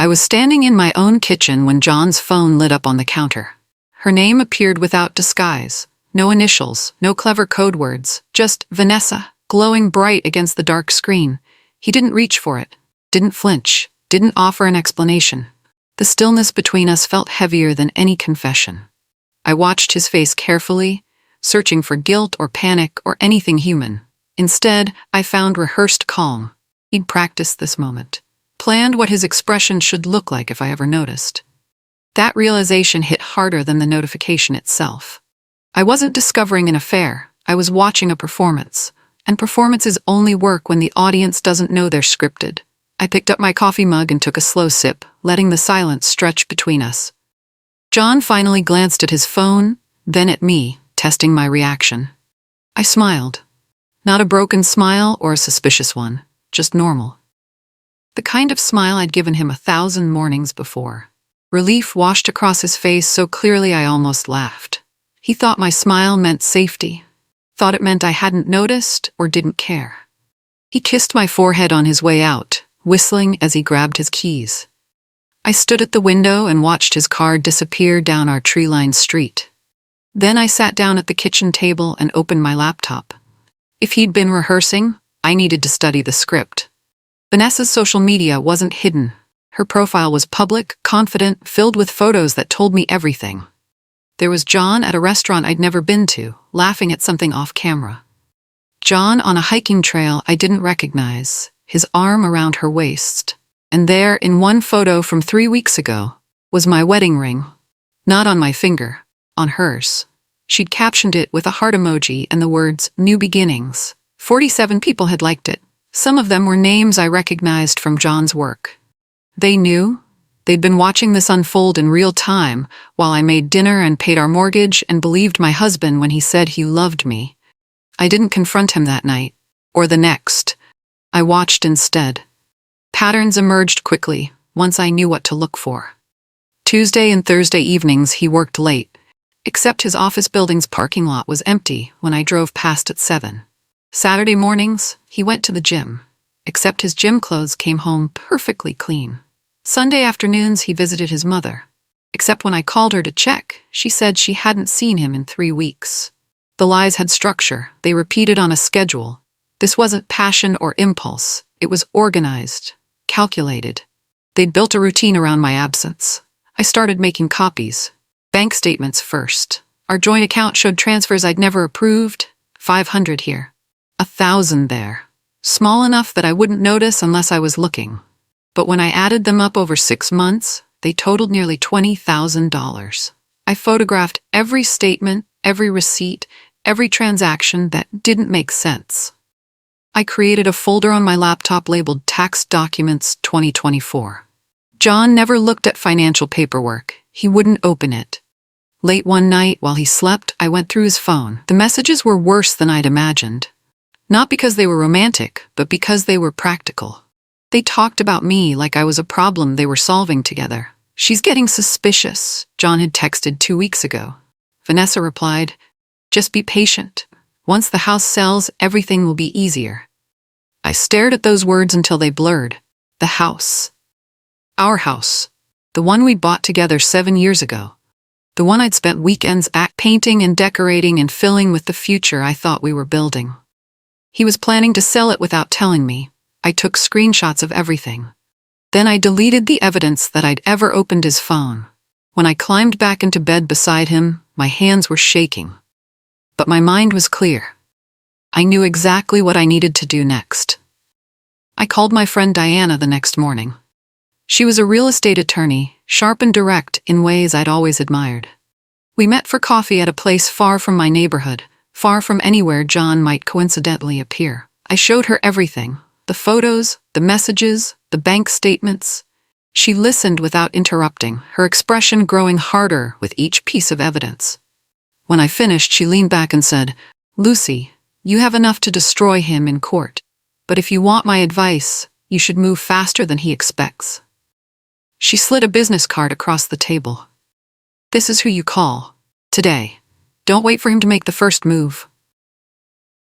I was standing in my own kitchen when John's phone lit up on the counter. Her name appeared without disguise. No initials, no clever code words, just Vanessa, glowing bright against the dark screen. He didn't reach for it, didn't flinch, didn't offer an explanation. The stillness between us felt heavier than any confession. I watched his face carefully, searching for guilt or panic or anything human. Instead, I found rehearsed calm. He'd practiced this moment, planned what his expression should look like if I ever noticed. That realization hit harder than the notification itself. I wasn't discovering an affair, I was watching a performance. And performances only work when the audience doesn't know they're scripted. I picked up my coffee mug and took a slow sip, letting the silence stretch between us. John finally glanced at his phone, then at me, testing my reaction. I smiled. Not a broken smile or a suspicious one, just normal. The kind of smile I'd given him 1,000 mornings before. Relief washed across his face so clearly I almost laughed. He thought my smile meant safety. Thought it meant I hadn't noticed or didn't care. He kissed my forehead on his way out, whistling as he grabbed his keys. I stood at the window and watched his car disappear down our tree-lined street. Then I sat down at the kitchen table and opened my laptop. If he'd been rehearsing, I needed to study the script. Vanessa's social media wasn't hidden. Her profile was public, confident, filled with photos that told me everything. There was John at a restaurant I'd never been to, laughing at something off camera. John on a hiking trail I didn't recognize, his arm around her waist. And there, in one photo from 3 weeks ago, was my wedding ring. Not on my finger, on hers. She'd captioned it with a heart emoji and the words, "New Beginnings." 47 people had liked it. Some of them were names I recognized from John's work. They knew. They'd been watching this unfold in real time while I made dinner and paid our mortgage and believed my husband when he said he loved me. I didn't confront him that night, or the next. I watched instead. Patterns emerged quickly, once I knew what to look for. Tuesday and Thursday evenings he worked late, except his office building's parking lot was empty when I drove past at 7. Saturday mornings, he went to the gym, except his gym clothes came home perfectly clean. Sunday afternoons he visited his mother, except when I called her to check, she said she hadn't seen him in 3 weeks. The lies had structure, they repeated on a schedule. This wasn't passion or impulse, it was organized, calculated. They'd built a routine around my absence. I started making copies. Bank statements first. Our joint account showed transfers I'd never approved. 500 here. 1,000 there. Small enough that I wouldn't notice unless I was looking. But when I added them up over 6 months, they totaled nearly $20,000. I photographed every statement, every receipt, every transaction that didn't make sense. I created a folder on my laptop labeled Tax Documents 2024. John never looked at financial paperwork. He wouldn't open it. Late one night, while he slept, I went through his phone. The messages were worse than I'd imagined. Not because they were romantic, but because they were practical. They talked about me like I was a problem they were solving together. "She's getting suspicious," John had texted 2 weeks ago. Vanessa replied, "Just be patient. Once the house sells, everything will be easier." I stared at those words until they blurred. The house. Our house. The one we bought together 7 years ago. The one I'd spent weekends painting and decorating and filling with the future I thought we were building. He was planning to sell it without telling me. I took screenshots of everything. Then I deleted the evidence that I'd ever opened his phone. When I climbed back into bed beside him, my hands were shaking. But my mind was clear. I knew exactly what I needed to do next. I called my friend Diana the next morning. She was a real estate attorney, sharp and direct in ways I'd always admired. We met for coffee at a place far from my neighborhood, far from anywhere John might coincidentally appear. I showed her everything. The photos, the messages, the bank statements. She listened without interrupting, her expression growing harder with each piece of evidence. When I finished, she leaned back and said, "Lucy, you have enough to destroy him in court. But if you want my advice, you should move faster than he expects." She slid a business card across the table. "This is who you call. Today. Don't wait for him to make the first move."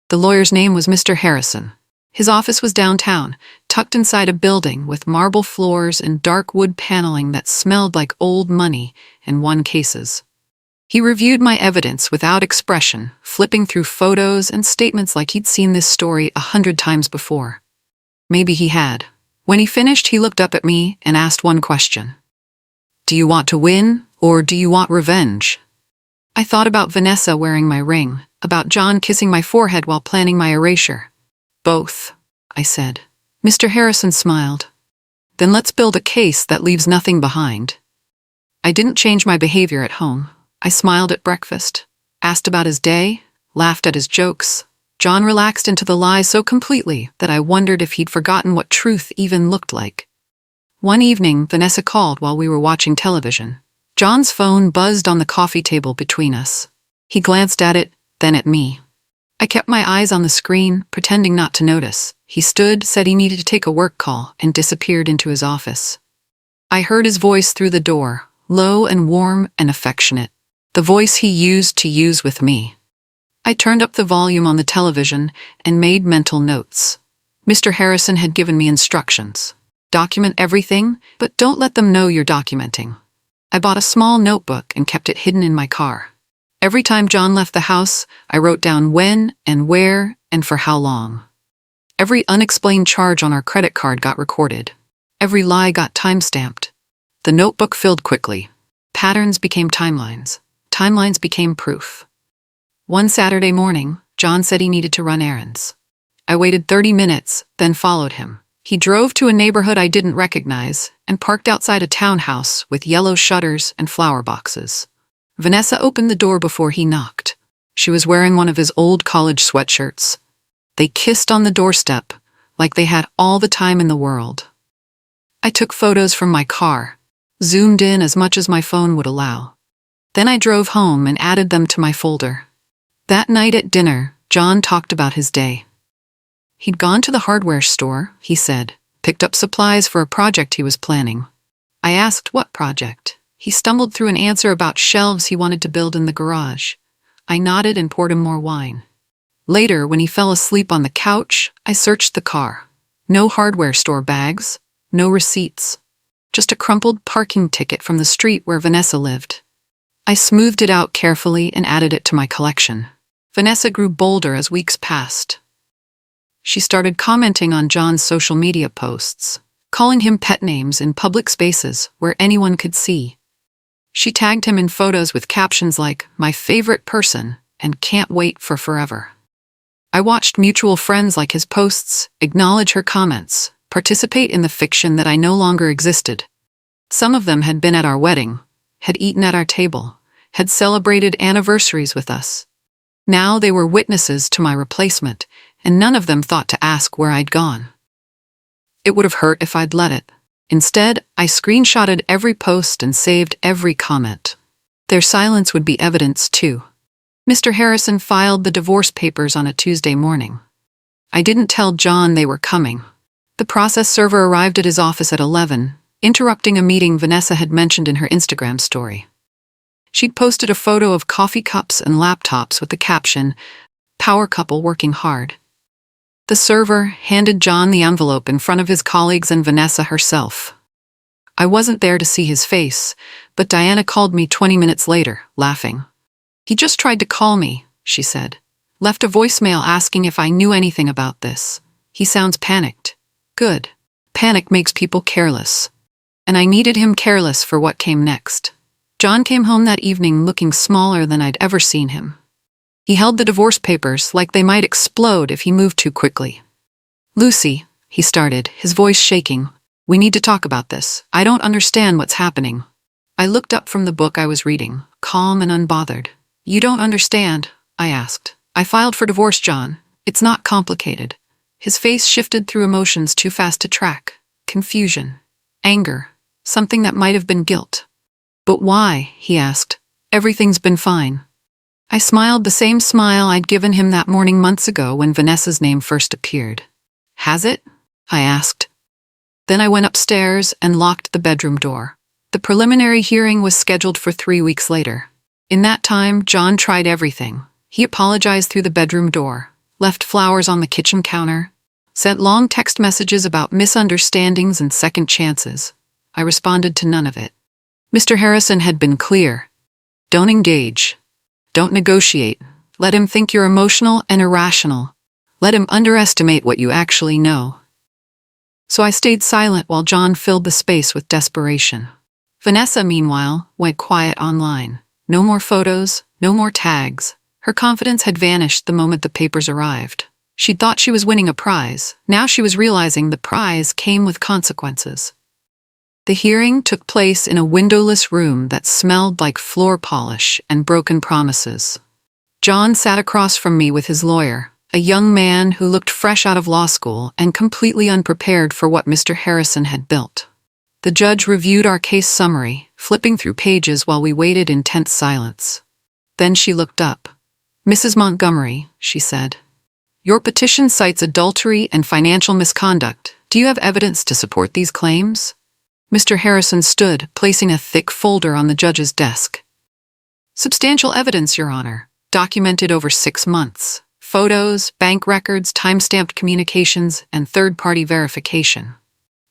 The lawyer's name was Mr. Harrison. His office was downtown, tucked inside a building with marble floors and dark wood paneling that smelled like old money and won cases. He reviewed my evidence without expression, flipping through photos and statements like he'd seen this story 100 times before. Maybe he had. When he finished, he looked up at me and asked one question. "Do you want to win, or do you want revenge?" I thought about Vanessa wearing my ring, about John kissing my forehead while planning my erasure. "Both," I said. Mr. Harrison smiled. "Then let's build a case that leaves nothing behind." I didn't change my behavior at home. I smiled at breakfast, asked about his day, laughed at his jokes. John relaxed into the lies so completely that I wondered if he'd forgotten what truth even looked like. One evening, Vanessa called while we were watching television. John's phone buzzed on the coffee table between us. He glanced at it, then at me. I kept my eyes on the screen, pretending not to notice. He stood, said he needed to take a work call, and disappeared into his office. I heard his voice through the door, low and warm and affectionate. The voice he used to use with me. I turned up the volume on the television and made mental notes. Mr. Harrison had given me instructions. Document everything, but don't let them know you're documenting. I bought a small notebook and kept it hidden in my car. Every time John left the house, I wrote down when and where and for how long. Every unexplained charge on our credit card got recorded. Every lie got time-stamped. The notebook filled quickly. Patterns became timelines. Timelines became proof. One Saturday morning, John said he needed to run errands. I waited 30 minutes, then followed him. He drove to a neighborhood I didn't recognize and parked outside a townhouse with yellow shutters and flower boxes. Vanessa opened the door before he knocked. She was wearing one of his old college sweatshirts. They kissed on the doorstep, like they had all the time in the world. I took photos from my car, zoomed in as much as my phone would allow. Then I drove home and added them to my folder. That night at dinner, John talked about his day. He'd gone to the hardware store, he said, picked up supplies for a project he was planning. I asked what project. He stumbled through an answer about shelves he wanted to build in the garage. I nodded and poured him more wine. Later, when he fell asleep on the couch, I searched the car. No hardware store bags, no receipts. Just a crumpled parking ticket from the street where Vanessa lived. I smoothed it out carefully and added it to my collection. Vanessa grew bolder as weeks passed. She started commenting on John's social media posts, calling him pet names in public spaces where anyone could see. She tagged him in photos with captions like, "My favorite person," and "Can't wait for forever." I watched mutual friends like his posts, acknowledge her comments, participate in the fiction that I no longer existed. Some of them had been at our wedding, had eaten at our table, had celebrated anniversaries with us. Now they were witnesses to my replacement, and none of them thought to ask where I'd gone. It would have hurt if I'd let it. Instead, I screenshotted every post and saved every comment. Their silence would be evidence, too. Mr. Harrison filed the divorce papers on a Tuesday morning. I didn't tell John they were coming. The process server arrived at his office at 11, interrupting a meeting Vanessa had mentioned in her Instagram story. She'd posted a photo of coffee cups and laptops with the caption, "Power couple working hard." The server handed John the envelope in front of his colleagues and Vanessa herself. I wasn't there to see his face, but Diana called me 20 minutes later, laughing. "He just tried to call me," she said. "Left a voicemail asking if I knew anything about this. He sounds panicked." Good. Panic makes people careless. And I needed him careless for what came next. John came home that evening looking smaller than I'd ever seen him. He held the divorce papers like they might explode if he moved too quickly. "Lucy," he started, his voice shaking, "we need to talk about this. I don't understand what's happening." I looked up from the book I was reading, calm and unbothered. "You don't understand?" I asked. "I filed for divorce, John. It's not complicated." His face shifted through emotions too fast to track. Confusion. Anger. Something that might have been guilt. "But why?" he asked. "Everything's been fine." I smiled the same smile I'd given him that morning months ago when Vanessa's name first appeared. "Has it?" I asked. Then I went upstairs and locked the bedroom door. The preliminary hearing was scheduled for 3 weeks later. In that time, John tried everything. He apologized through the bedroom door, left flowers on the kitchen counter, Sent long text messages about misunderstandings and second chances. I responded to none of it. Mr. Harrison had been clear. Don't engage. Don't negotiate. Let him think you're emotional and irrational. Let him underestimate what you actually know. So I stayed silent while John filled the space with desperation. Vanessa, meanwhile, went quiet online. No more photos, no more tags. Her confidence had vanished the moment the papers arrived. She'd thought she was winning a prize. Now she was realizing the prize came with consequences. The hearing took place in a windowless room that smelled like floor polish and broken promises. John sat across from me with his lawyer, a young man who looked fresh out of law school and completely unprepared for what Mr. Harrison had built. The judge reviewed our case summary, flipping through pages while we waited in tense silence. Then she looked up. "Mrs. Montgomery," she said, "your petition cites adultery and financial misconduct. Do you have evidence to support these claims?" Mr. Harrison stood, placing a thick folder on the judge's desk. "Substantial evidence, Your Honor, documented over 6 months. Photos, bank records, time-stamped communications, and third-party verification."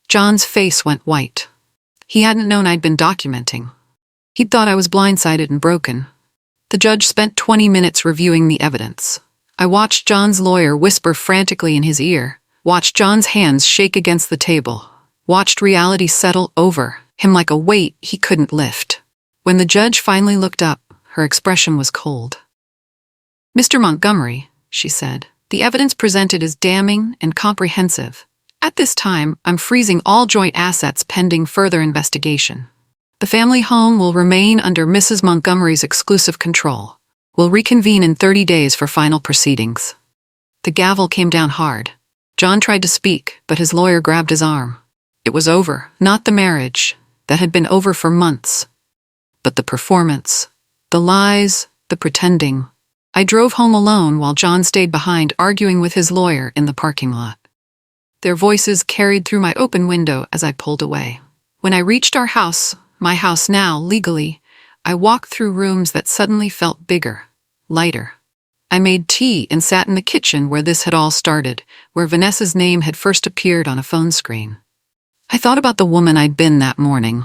John's face went white. He hadn't known I'd been documenting. He'd thought I was blindsided and broken. The judge spent 20 minutes reviewing the evidence. I watched John's lawyer whisper frantically in his ear, watched John's hands shake against the table, watched reality settle over him like a weight he couldn't lift. When the judge finally looked up, her expression was cold. "Mr. Montgomery," she said, "the evidence presented is damning and comprehensive. At this time, I'm freezing all joint assets pending further investigation. The family home will remain under Mrs. Montgomery's exclusive control. We'll reconvene in 30 days for final proceedings." The gavel came down hard. John tried to speak, but his lawyer grabbed his arm. It was over, not the marriage, that had been over for months, but the performance, the lies, the pretending. I drove home alone while John stayed behind arguing with his lawyer in the parking lot. Their voices carried through my open window as I pulled away. When I reached our house, my house now, legally, I walked through rooms that suddenly felt bigger, lighter. I made tea and sat in the kitchen where this had all started, where Vanessa's name had first appeared on a phone screen. I thought about the woman I'd been that morning,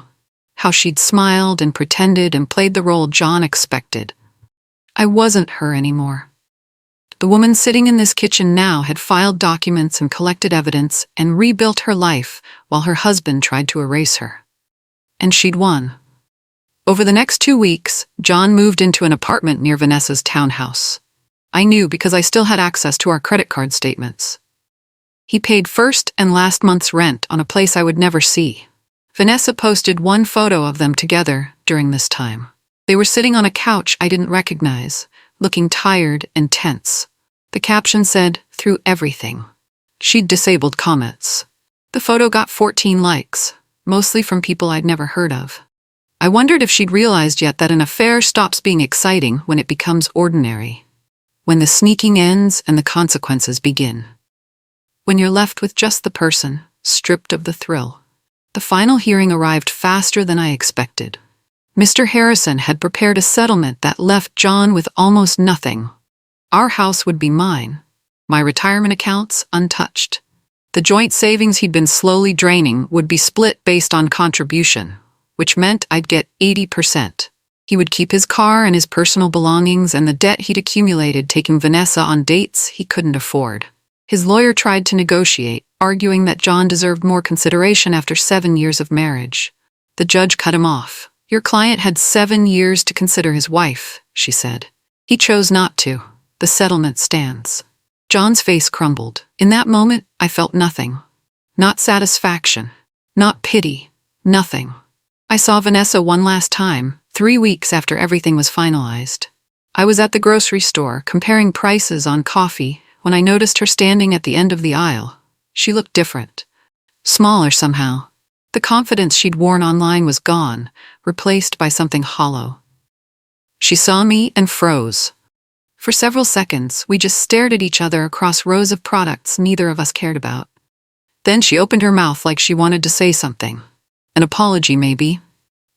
how she'd smiled and pretended and played the role John expected. I wasn't her anymore. The woman sitting in this kitchen now had filed documents and collected evidence and rebuilt her life while her husband tried to erase her. And she'd won. Over the next 2 weeks, John moved into an apartment near Vanessa's townhouse. I knew because I still had access to our credit card statements. He paid first and last month's rent on a place I would never see. Vanessa posted one photo of them together during this time. They were sitting on a couch I didn't recognize, looking tired and tense. The caption said, "Through everything." She'd disabled comments. The photo got 14 likes, mostly from people I'd never heard of. I wondered if she'd realized yet that an affair stops being exciting when it becomes ordinary. When the sneaking ends and the consequences begin. When you're left with just the person, stripped of the thrill. The final hearing arrived faster than I expected. Mr. Harrison had prepared a settlement that left John with almost nothing. Our house would be mine, my retirement accounts untouched. The joint savings he'd been slowly draining would be split based on contribution, which meant I'd get 80%. He would keep his car and his personal belongings and the debt he'd accumulated taking Vanessa on dates he couldn't afford. His lawyer tried to negotiate, arguing that John deserved more consideration after 7 years of marriage. The judge cut him off. "Your client had 7 years to consider his wife," she said. "He chose not to. The settlement stands." John's face crumbled. In that moment, I felt nothing. Not satisfaction. Not pity. Nothing. I saw Vanessa one last time, 3 weeks after everything was finalized. I was at the grocery store, comparing prices on coffee, when I noticed her standing at the end of the aisle. She looked different. Smaller somehow. The confidence she'd worn online was gone, replaced by something hollow. She saw me and froze. For several seconds, we just stared at each other across rows of products neither of us cared about. Then she opened her mouth like she wanted to say something. An apology, maybe.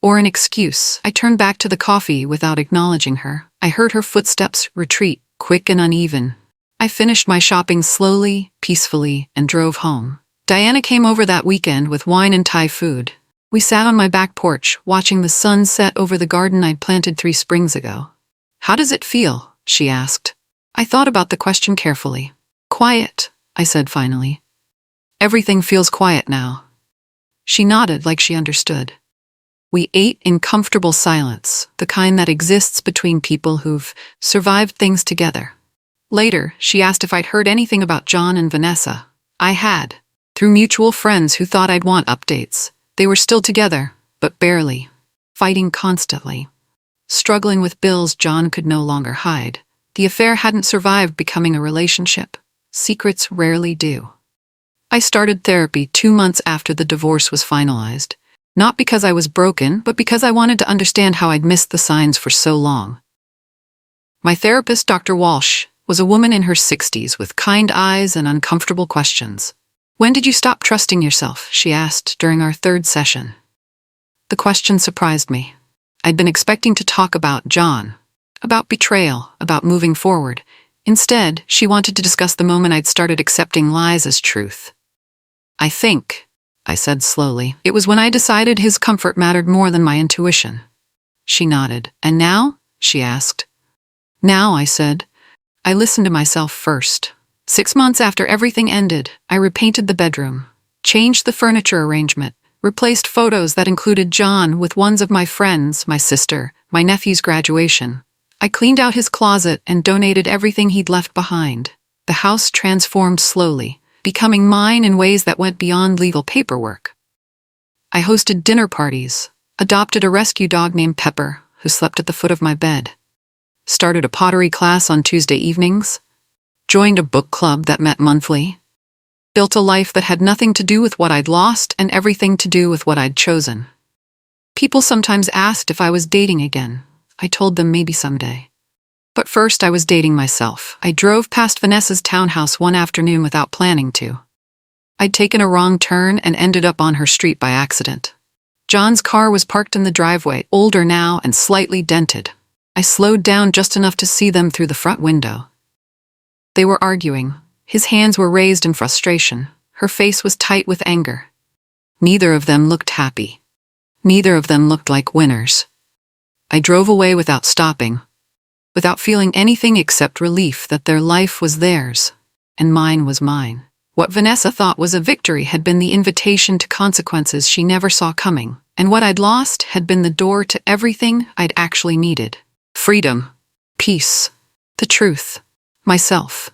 Or an excuse. I turned back to the coffee without acknowledging her. I heard her footsteps retreat, quick and uneven. I finished my shopping slowly, peacefully, and drove home. Diana came over that weekend with wine and Thai food. We sat on my back porch, watching the sun set over the garden I'd planted 3 springs ago. "How does it feel?" she asked. I thought about the question carefully. "Quiet," I said finally. "Everything feels quiet now." She nodded like she understood. We ate in comfortable silence, the kind that exists between people who've survived things together. Later, she asked if I'd heard anything about John and Vanessa. I had, through mutual friends who thought I'd want updates. They were still together, but barely, fighting constantly. Struggling with bills John could no longer hide. The affair hadn't survived becoming a relationship. Secrets rarely do. I started therapy 2 months after the divorce was finalized. Not because I was broken, but because I wanted to understand how I'd missed the signs for so long. My therapist, Dr. Walsh, was a woman in her 60s with kind eyes and uncomfortable questions. "When did you stop trusting yourself?" she asked during our 3rd session. The question surprised me. I'd been expecting to talk about John, about betrayal, about moving forward. Instead, she wanted to discuss the moment I'd started accepting lies as truth. "I think," I said slowly, "it was when I decided his comfort mattered more than my intuition." She nodded. "And now?" she asked. "Now," I said, "I listened to myself first. 6 months after everything ended, I repainted the bedroom, changed the furniture arrangement, replaced photos that included John with ones of my friends, my sister, my nephew's graduation. I cleaned out his closet and donated everything he'd left behind. The house transformed slowly, becoming mine in ways that went beyond legal paperwork. I hosted dinner parties, adopted a rescue dog named Pepper, who slept at the foot of my bed, started a pottery class on Tuesday evenings, joined a book club that met monthly, built a life that had nothing to do with what I'd lost and everything to do with what I'd chosen. People sometimes asked if I was dating again. I told them maybe someday. But first I was dating myself. I drove past Vanessa's townhouse one afternoon without planning to. I'd taken a wrong turn and ended up on her street by accident. John's car was parked in the driveway, older now and slightly dented. I slowed down just enough to see them through the front window. They were arguing. His hands were raised in frustration. Her face was tight with anger. Neither of them looked happy. Neither of them looked like winners. I drove away without stopping, without feeling anything except relief that their life was theirs, and mine was mine. What Vanessa thought was a victory had been the invitation to consequences she never saw coming, and what I'd lost had been the door to everything I'd actually needed. Freedom, peace, the truth, myself.